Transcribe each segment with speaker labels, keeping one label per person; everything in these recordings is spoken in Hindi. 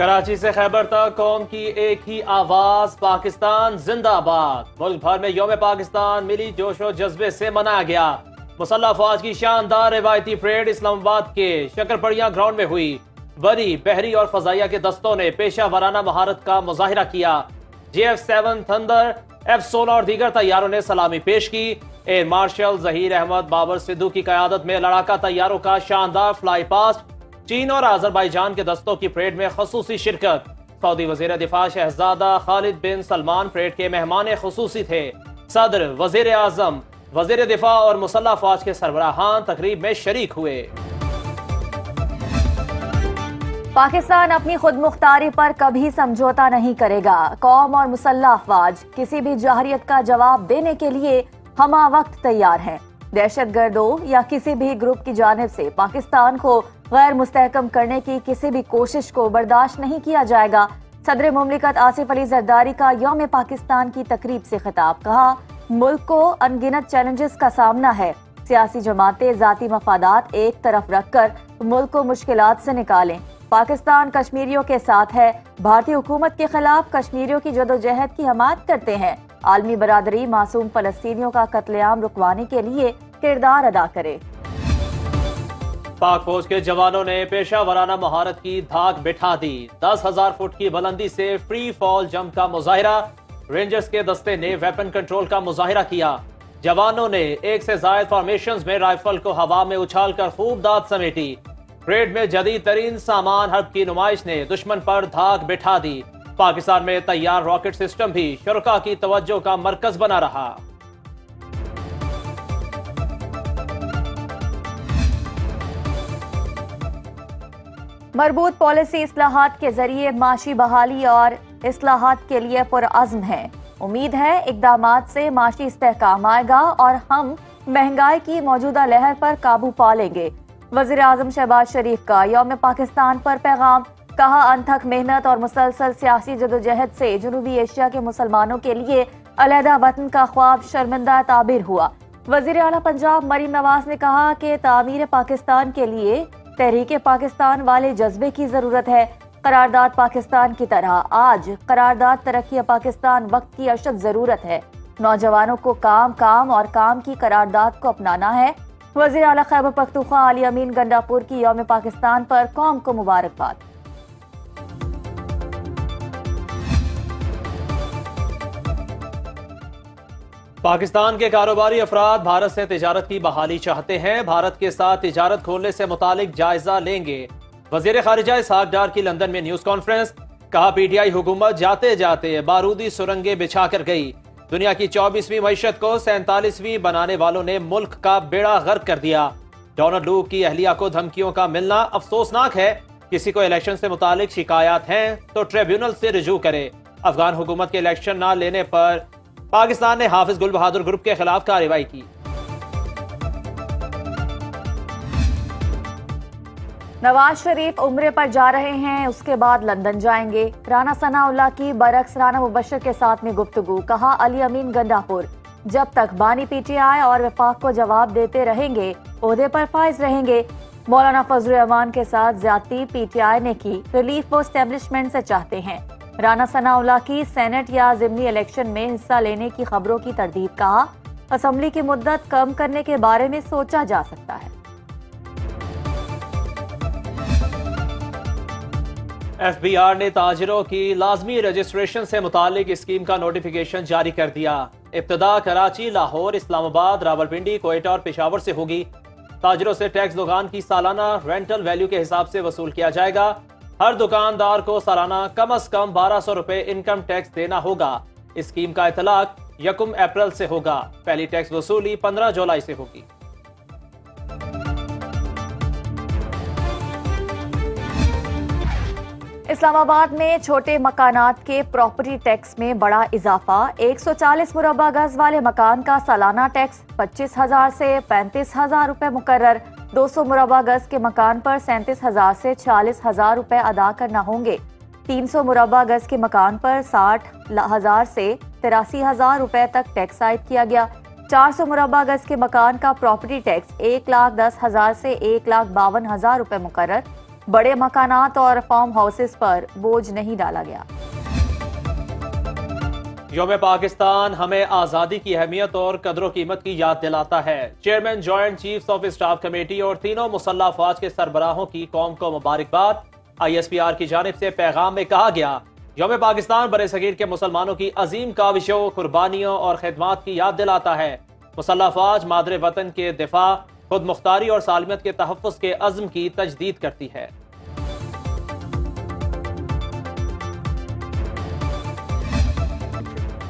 Speaker 1: कराची से खैबर तक कौम की एक ही आवाज, पाकिस्तान जिंदाबाद। मुल्क भर में यौम पाकिस्तान मिली जोशो जज्बे से मनाया गया। मुसल्लह फौज की शानदार रिवायती परेड इस्लामाबाद के शक्करपड़िया ग्राउंड में हुई। बरी, बहरी और फजाइया के दस्तों ने पेशा वराना महारत का मुजाहिरा किया। JF-7 थंडर, F-16 और दीगर तैयारों ने सलामी पेश की। एयर मार्शल जहीर अहमद बाबर सिद्धू की क़यादत में लड़ाका तैयारों का शानदार फ्लाई पास्ट। चीन और अजरबैजान के दस्तों की परेड में खसूसी शिरकत। सऊदी वज़ीर दिफा शहजादा खालिद बिन सलमान परेड के मेहमान खुसूसी थे। सदर, वज़ीर आज़म, वज़ीर दिफा और मुसल्लह फौज के सरबराहान तकरीब में शरीक हुए।
Speaker 2: पाकिस्तान अपनी खुद मुख्तारी पर कभी समझौता नहीं करेगा। कौम और मुसल्लह फौज किसी भी जहरियत का जवाब देने के लिए हमा वक्त तैयार हैं। दहशतगर्दों या किसी भी ग्रुप की जानिब से पाकिस्तान को गैर मुस्तहकम करने की किसी भी कोशिश को बर्दाश्त नहीं किया जाएगा। सदर मुमलिकत आसिफ अली जरदारी का यौम पाकिस्तान की तकरीब से खिताब। कहा, मुल्क को अनगिनत चैलेंजेस का सामना है। सियासी जमातें जाती मफादात एक तरफ रखकर मुल्क को मुश्किलात से निकालें। पाकिस्तान कश्मीरियों के साथ है। भारतीय हुकूमत के खिलाफ कश्मीरियों की जदोजहद की हमायत करते हैं। आलमी बरादरी मासूम फलस्तीनियों का कत्लेआम रुकवाने के लिए किरदार अदा करे।
Speaker 1: पाक फौज के जवानों ने पेशा वराना महारत की धाक बिठा दी। 10,000 फुट की बुलंदी से फ्री फॉल जंप का मुजाहिरा। रेंजर्स के दस्ते ने वेपन कंट्रोल का मुजाहिरा किया। जवानों ने एक से ज्यादा फॉर्मेशंस में राइफल को हवा में उछाल कर खूब दाद समेटी। परेड में जदीद तरीन सामान हर्ब की नुमाइश ने दुश्मन पर धाक बिठा दी। पाकिस्तान में तैयार रॉकेट सिस्टम भी शुरका की तवज्जो का मरकज बना रहा।
Speaker 2: मरबूत पॉलिसी इस्लाहात के जरिए माशी बहाली और इस्लाहात के लिए पुरअज़्म है। उम्मीद है इक़दामात से माशी इस्तेहकाम आएगा और हम महंगाई की मौजूदा लहर पर काबू पा लेंगे। वज़ीर आज़म शहबाज शरीफ का यौम पाकिस्तान पर पैगाम। कहा, अनथक मेहनत और मुसलसल सियासी जदोजहद से जनूबी एशिया के मुसलमानों के लिए अलहदा वतन का ख्वाब शर्मिंदा ताबीर हुआ। वज़ीर आला पंजाब मरीम नवाज ने कहा कि तामीर पाकिस्तान के लिए तहरीक पाकिस्तान वाले जज्बे की जरूरत है। करारदाद पाकिस्तान की तरह आज करारदाद तरक्की पाकिस्तान वक्त की अशद जरूरत है। नौजवानों को काम और काम की करारदाद को अपनाना है। वज़ीर आला खैबर पख्तूनख्वा अली अमीन गंडापुर की यौम पाकिस्तान पर कौम को मुबारकबाद।
Speaker 1: पाकिस्तान के कारोबारी अफराद भारत से तिजारत की बहाली चाहते हैं। भारत के साथ तिजारत खोलने से मुतालिक जायजा लेंगे। वजीर खारिजा इसहाक डार की लंदन में न्यूज कॉन्फ्रेंस। कहा, PTI हुकूमत जाते जाते बारूदी सुरंगें बिछा कर गई। दुनिया की 24वीं मईशत को 47वीं बनाने वालों ने मुल्क का बेड़ा गर्क कर दिया। डोनाल्ड लू की अहलिया को धमकियों का मिलना अफसोसनाक है। किसी को इलेक्शन से मुतालिक शिकायत हैं तो ट्रिब्यूनल से रिजू करे। अफगान हुकूमत के इलेक्शन न लेने पर पाकिस्तान ने हाफिज गुल बहादुर ग्रुप के खिलाफ कार्रवाई की।
Speaker 2: नवाज शरीफ उम्रे पर जा रहे हैं, उसके बाद लंदन जाएंगे। राना सनाउल्लाह की बरक्स राना मुबशर के साथ में गुफ्तगू। कहा, अली अमीन गंडापुर जब तक बानी PTI और वफाक को जवाब देते रहेंगे ओहदे पर फाइज रहेंगे। मौलाना फजल रहमान के साथ ज्यादती PTI ने की, रिलीफ वो एस्टेब्लिशमेंट से चाहते हैं। राना सनाउल्लाह की सेनेट या ज़िमनी इलेक्शन में हिस्सा लेने की खबरों की तरदीद। कहा, असम्बली की मुद्दत कम करने के बारे में सोचा जा सकता है।
Speaker 1: FBR ने ताजिरों की लाजमी रजिस्ट्रेशन से मुतालिक स्कीम का नोटिफिकेशन जारी कर दिया। इब्तदा कराची, लाहौर, इस्लामाबाद, रावलपिंडी, कोयटा और पेशावर से होगी। ताजिरों से टैक्स दुकान की सालाना रेंटल वैल्यू के हिसाब से वसूल किया जाएगा। हर दुकानदार को सालाना कम से कम 1200 रुपए इनकम टैक्स देना होगा। इस स्कीम का इतलाक 1 अप्रैल से होगा। पहली टैक्स वसूली 15 जुलाई से होगी।
Speaker 2: इस्लामाबाद में छोटे मकानात के प्रॉपर्टी टैक्स में बड़ा इजाफा। 140 मुरब्बा गज वाले मकान का सालाना टैक्स 25,000 से 35,000 रुपए मुकर्रर। 200 मुरब्बा गज के मकान पर 37,000 से 40,000 रुपए अदा करना होंगे। 300 मुरब्बा गज के मकान पर 60,000 से 83,000 रुपए तक टैक्स आयद किया गया। 400 मुरब्बा गज के मकान का प्रॉपर्टी टैक्स 1,10,000 से 1,52,000 रुपए मुकर्रर। बड़े मकानात और फार्म हाउसेस पर बोझ नहीं डाला गया।
Speaker 1: यौम पाकिस्तान हमें आज़ादी की अहमियत और कदर कीमत की याद दिलाता है। Chairman joint chiefs of staff committee और तीनों मुसल्लह अफवाज के सरबराहों की कौम को मुबारकबाद। ISPR की जानिब से पैगाम में कहा गया, यौम पाकिस्तान बरे-सगीर के मुसलमानों की अजीम काविशों, कुर्बानियों और खिदमात की याद दिलाता है। मुसल्लह अफवाज मादरे वतन के दिफा, खुद मुख्तारी और सालमियत के तहफ़्फ़ुज़ के अज़्म की तजदीद करती है।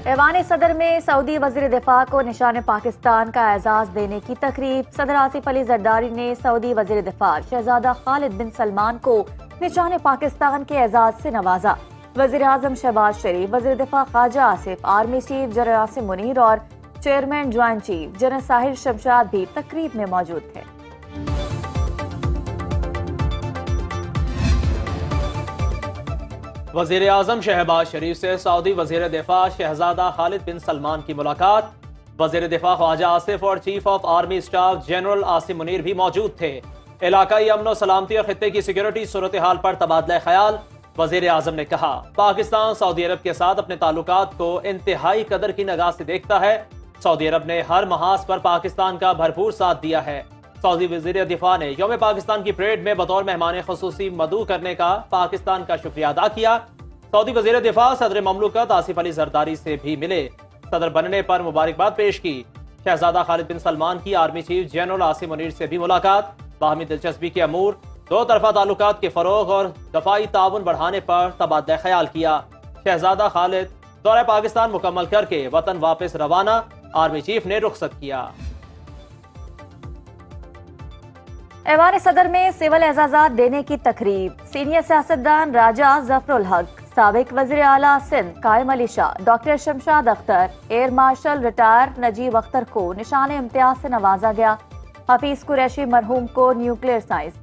Speaker 2: ऐवान सदर में सऊदी वज़ीर दिफा को निशान पाकिस्तान का एजाज देने की तकरीब। सदर आसिफ अली जरदारी ने सऊदी वज़ीर दिफा शहजादा खालिद बिन सलमान को निशान पाकिस्तान के एजाज से नवाजा। वज़ीर आज़म शहबाज शरीफ, वज़ीर दिफा Khawaja Asif, army chief general Asim Munir और chairman joint chief general Sahir Shamshad भी तकरीब में मौजूद थे।
Speaker 1: वज़ीर आज़म शहबाज शरीफ से सऊदी वज़ीर दिफा शहजादा खालिद बिन सलमान की मुलाकात। वज़ीर दिफा ख्वाजा आसिफ और chief of army staff general Asim Munir भी मौजूद थे। इलाकाई अमन और सलामती और खित्ते की सिक्योरिटी सूरत हाल पर तबादला ख्याल। वज़ीर आज़म ने कहा, पाकिस्तान सऊदी अरब के साथ अपने ताल्लुकात को इंतहाई कदर की निगाह से देखता है। सऊदी अरब ने हर महाज पर पाकिस्तान का भरपूर साथ दिया है। सऊदी वज़ीर दिफा ने यौम पाकिस्तान की परेड में बतौर मेहमान खुसूसी मदऊ करने का पाकिस्तान का शुक्रिया अदा किया। सऊदी वज़ीर दिफा सदर ममलूकत आसिफ अली जरदारी से भी मिले। सदर बनने पर मुबारकबाद पेश की। शहजादा खालिद बिन सलमान की army chief general Asim Munir से भी मुलाकात। बाहमी दिलचस्पी के अमूर, दो तरफा ताल्लुकात के फरोग और दफाई ताउन बढ़ाने पर तबादला ख्याल किया। शहजादा खालिद दौरा पाकिस्तान मुकम्मल करके वतन वापस रवाना। आर्मी चीफ ने रुखसत किया।
Speaker 2: ऐवान सदर में सिविल एजाजात देने की तकरीब। सीनियर सियासतदान राजा जफरुल हक, साबिक वज़ीर आला Sindh Qaim Ali Shah, doctor Shamshad Akhtar, air marshal retired Najeeb Akhtar को निशान इम्तियाज से नवाजा गया। हफीज कुरैशी मरहूम को न्यूक्लियर साइंस,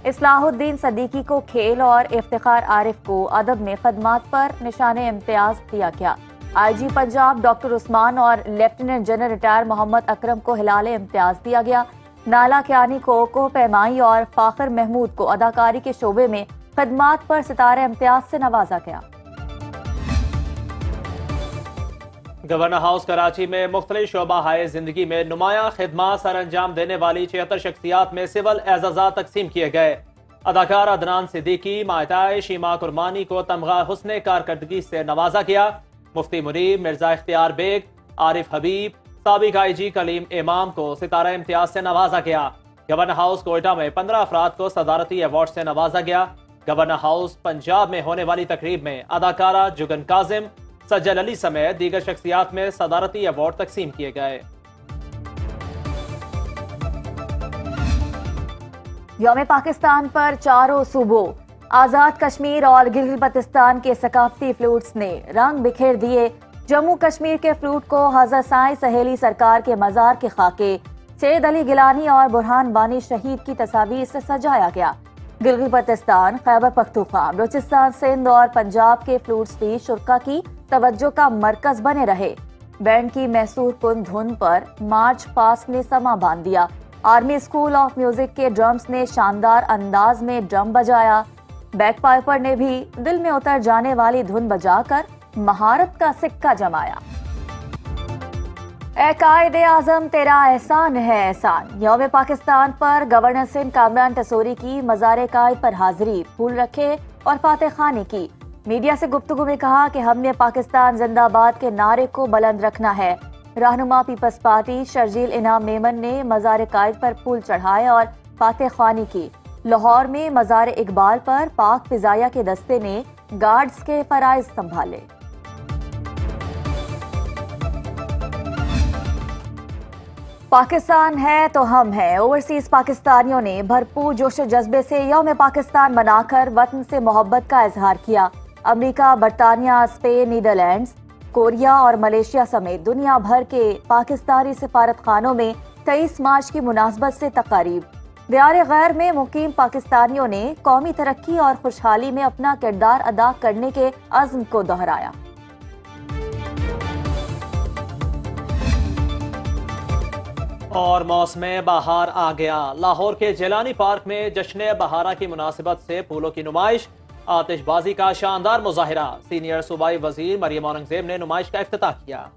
Speaker 2: इस्लाहुद्दीन सदीकी को खेल और इफ्तिखार आरिफ को अदब में खदमात पर निशान इम्तियाज दिया गया। IG पंजाब डॉक्टर उस्मान और lieutenant general retire Mohammad Akram को हिलाल इम्तियाज दिया गया। नाला कियानी को पैमाई और फाखर महमूद को अदाकारी के शोबे में खदमात पर सितारे इम्तियाज से नवाजा गया।
Speaker 1: गवर्नर हाउस कराची में मुख्तलिफ शोबा हाय जिंदगी में नुमाया खिदमात सर अंजाम देने वाली 76 शख्सियात में सिविल एजाजात तकसीम किए गए। अदाकार अदनान सिद्दीकी, मायताए शीमा कुरबानी को तमगा हुस्ने कारकर्दगी से नवाजा गया। मुफ्ती मुनीब, मिर्जा इख्तियार बेग, आरिफ हबीब, साबिक IG कलीम इमाम को सितारा इम्तियाज से नवाजा गया। गवर्नर हाउस कोयटा में 15 अफराद को सदारती अवार्ड से नवाजा गया। गवर्नर हाउस पंजाब में होने वाली तकरीब में अदाकारा जुगन काजिम, सज्जल अली समेत दीगर शख्सियात में सदारती अवार्ड तकसीम किए गए।
Speaker 2: यौम पाकिस्तान पर चारों सूबों, आजाद कश्मीर और गिलगित-बल्तिस्तान के सकाफती फ्लूट्स ने रंग बिखेर दिए। जम्मू कश्मीर के फ्लूट को हज़रत साईं सहेली सरकार के मजार के खाके, सैयद अली गिलानी और बुरहान बानी शहीद की तस्वीर से सजाया गया। गिलगित-बल्तिस्तान, खैबर पख्तूनख्वा, बलूचिस्तान, सिंध और पंजाब के फ्लूट्स भी शुरा की तवज्जो का मरकज बने रहे। बैंड की मैसूर कुन धुन पर मार्च पास्ट ने समा बांध दिया। आर्मी स्कूल ऑफ म्यूजिक के ड्रम्स ने शानदार अंदाज में ड्रम बजाया। बैक पाइपर ने भी दिल में उतर जाने वाली धुन बजाकर महारत का सिक्का जमाया। ए कायदे आजम तेरा एहसान है एहसान। यौम पाकिस्तान पर गवर्नर सिंध कामरान टसोरी की मज़ार कायद पर हाजिरी, फूल रखे और फातह खानी की। मीडिया से गुफ्तगू में कहा कि हमने पाकिस्तान जिंदाबाद के नारे को बुलंद रखना है। रहनुमा पीपल्स पार्टी शर्जील इनाम मेमन ने मज़ार कायद पर फूल चढ़ाए और फातह खानी की। लाहौर में मज़ार इकबाल पर पाक फिजाया के दस्ते ने गार्ड्स के फराइज संभाले। पाकिस्तान है तो हम हैं। ओवरसीज पाकिस्तानियों ने भरपूर जोश जज्बे से यौम पाकिस्तान मनाकर वतन से मोहब्बत का इजहार किया। अमेरिका, बरतानिया, स्पेन, नीदरलैंड्स, कोरिया और मलेशिया समेत दुनिया भर के पाकिस्तानी सिफारत खानों में 23 मार्च की मुनासबत से तकारीब। दियार गैर में मुकीम पाकिस्तानियों ने कौमी तरक्की और खुशहाली में अपना किरदार अदा करने के अज़्म को दोहराया।
Speaker 1: और मौसम बहार आ गया। लाहौर के जेलानी पार्क में जश्न बहारा की मुनासिबत से फूलों की नुमाइश, आतिशबाजी का शानदार मुजाहिरा। सीनियर सूबाई वजीर मरियम औरंगजेब ने नुमाइश का इफ्तिताह किया।